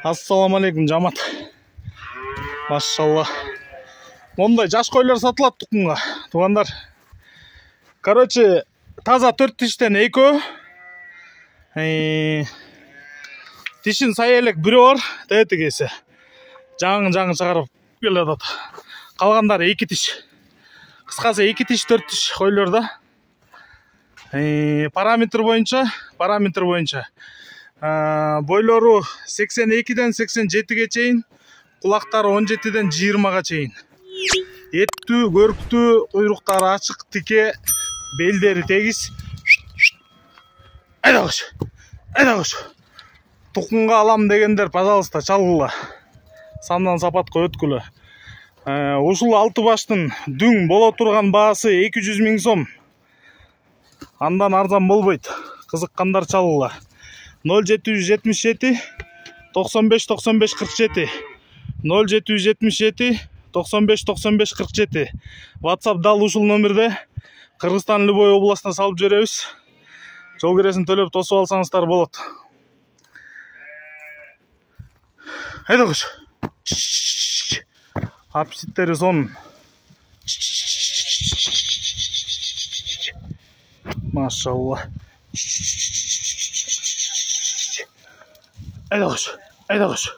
Ассаламу алейкум, жамат. Машалла. Мондай жаш койлар сатылат тукумга. Тугандар. Короче, таза 4 тиштен экөө. Тишин сай элек бирөө бар, тегесе. Жаңы чыгарып келатат. Калгандары 2 тиш. Кыскасы 2 тиш, 4 тиш койлор да. Параметр боюнча бойлору 82ден 87ге чейин, кулактары 17ден 20га чейин. Эттүү, көрктүү, куйруктары ачык, тике, белдери тегиз. Айдагыш. Тукумга алам дегендер, пожалуйста, чалгыла. Сандан сапатка өткүлө. Ушул 6 баштын дүң боло турган баасы 200 000 сом. Андан арзан болбойт. Кызыккандар чалгыла. 0777 95 95 47 0777 95 95 47 WhatsApp дал ушул номерде. Кыргызстан любой областына салып жиберебиз. Жол киресин төлөп тосуп алсаңыздар болот. Айдагыш. Апситтери сон. Машалла. Айдагыш.